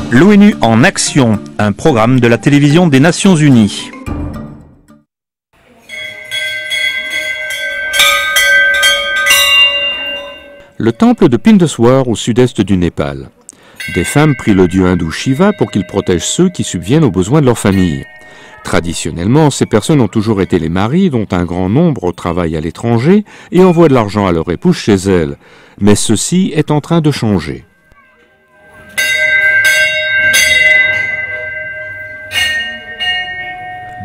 L'ONU en action, un programme de la télévision des Nations Unies. Le temple de Pindeswar au sud-est du Népal. Des femmes prient le dieu hindou Shiva pour qu'il protège ceux qui subviennent aux besoins de leur famille. Traditionnellement, ces personnes ont toujours été les maris dont un grand nombre travaillent à l'étranger et envoient de l'argent à leur épouse chez elles. Mais ceci est en train de changer.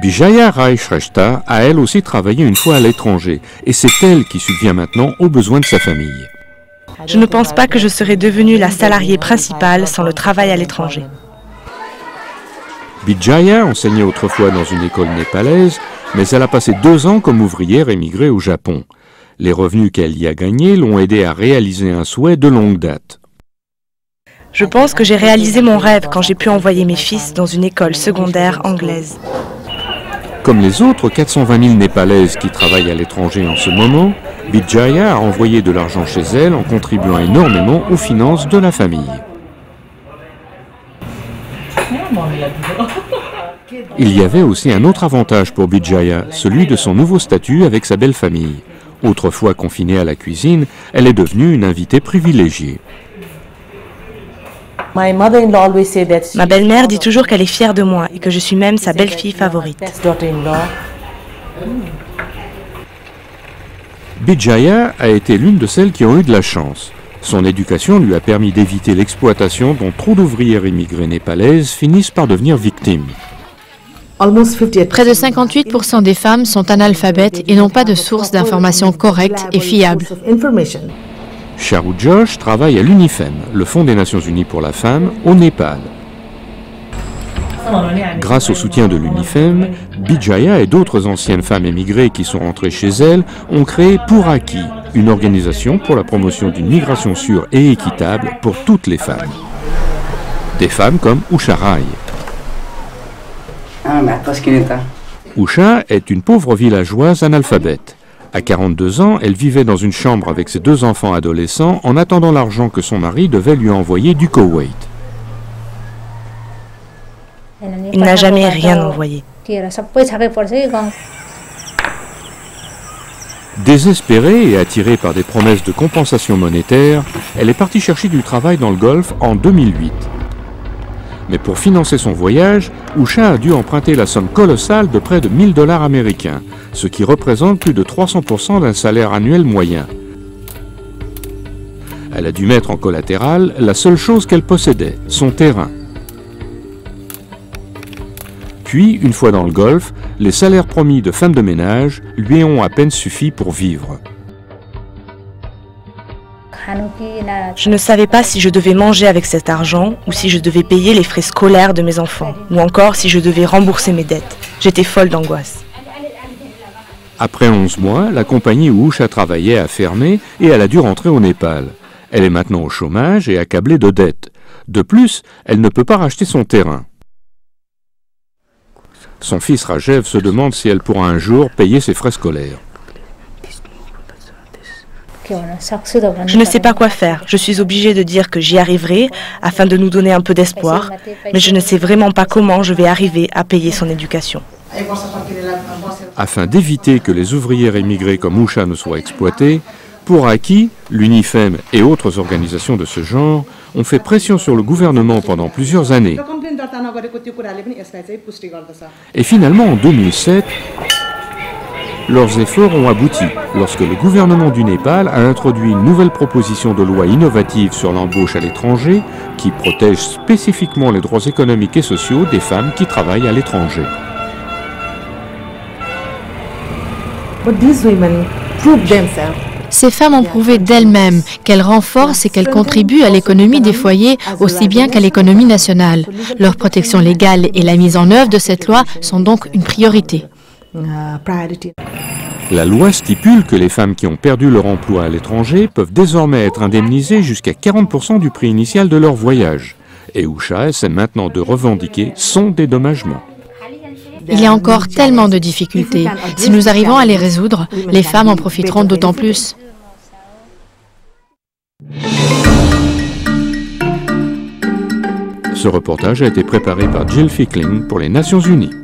Bijaya Rai Shrestha a elle aussi travaillé une fois à l'étranger et c'est elle qui subvient maintenant aux besoins de sa famille. Je ne pense pas que je serais devenue la salariée principale sans le travail à l'étranger. Bijaya enseignait autrefois dans une école népalaise, mais elle a passé 2 ans comme ouvrière émigrée au Japon. Les revenus qu'elle y a gagnés l'ont aidée à réaliser un souhait de longue date. Je pense que j'ai réalisé mon rêve quand j'ai pu envoyer mes fils dans une école secondaire anglaise. Comme les autres 420 000 Népalaises qui travaillent à l'étranger en ce moment, Bijaya a envoyé de l'argent chez elle en contribuant énormément aux finances de la famille. Il y avait aussi un autre avantage pour Bijaya, celui de son nouveau statut avec sa belle famille. Autrefois confinée à la cuisine, elle est devenue une invitée privilégiée. Ma belle-mère dit toujours qu'elle est fière de moi et que je suis même sa belle-fille favorite. Bijaya a été l'une de celles qui ont eu de la chance. Son éducation lui a permis d'éviter l'exploitation dont trop d'ouvrières immigrées népalaises finissent par devenir victimes. Près de 58% des femmes sont analphabètes et n'ont pas de source d'informations correctes et fiables. Charu Josh travaille à l'UNIFEM, le Fonds des Nations Unies pour la femme, au Népal. Grâce au soutien de l'UNIFEM, Bijaya et d'autres anciennes femmes émigrées qui sont rentrées chez elles ont créé Puraki, une organisation pour la promotion d'une migration sûre et équitable pour toutes les femmes. Des femmes comme Usha Rai. Usha est une pauvre villageoise analphabète. À 42 ans, elle vivait dans une chambre avec ses 2 enfants adolescents en attendant l'argent que son mari devait lui envoyer du Koweït. Il n'a jamais rien envoyé. Désespérée et attirée par des promesses de compensation monétaire, elle est partie chercher du travail dans le Golfe en 2008. Mais pour financer son voyage, Usha a dû emprunter la somme colossale de près de 1 000 $ américains, ce qui représente plus de 300% d'un salaire annuel moyen. Elle a dû mettre en collatéral la seule chose qu'elle possédait, son terrain. Puis, une fois dans le Golfe, les salaires promis de femme de ménage lui ont à peine suffi pour vivre. Je ne savais pas si je devais manger avec cet argent ou si je devais payer les frais scolaires de mes enfants, ou encore si je devais rembourser mes dettes. J'étais folle d'angoisse. Après 11 mois, la compagnie où Usha travaillait a fermé et elle a dû rentrer au Népal. Elle est maintenant au chômage et accablée de dettes. De plus, elle ne peut pas racheter son terrain. Son fils Rajev se demande si elle pourra un jour payer ses frais scolaires. Je ne sais pas quoi faire. Je suis obligée de dire que j'y arriverai afin de nous donner un peu d'espoir, mais je ne sais vraiment pas comment je vais arriver à payer son éducation. Afin d'éviter que les ouvrières émigrées comme Usha ne soient exploitées, Puraki, l'UNIFEM et autres organisations de ce genre ont fait pression sur le gouvernement pendant plusieurs années. Et finalement, en 2007, leurs efforts ont abouti lorsque le gouvernement du Népal a introduit une nouvelle proposition de loi innovative sur l'embauche à l'étranger qui protège spécifiquement les droits économiques et sociaux des femmes qui travaillent à l'étranger. Ces femmes ont prouvé d'elles-mêmes qu'elles renforcent et qu'elles contribuent à l'économie des foyers aussi bien qu'à l'économie nationale. Leur protection légale et la mise en œuvre de cette loi sont donc une priorité. La loi stipule que les femmes qui ont perdu leur emploi à l'étranger peuvent désormais être indemnisées jusqu'à 40% du prix initial de leur voyage. Et Usha essaie maintenant de revendiquer son dédommagement. Il y a encore tellement de difficultés. Si nous arrivons à les résoudre, les femmes en profiteront d'autant plus. Ce reportage a été préparé par Jill Fickling pour les Nations Unies.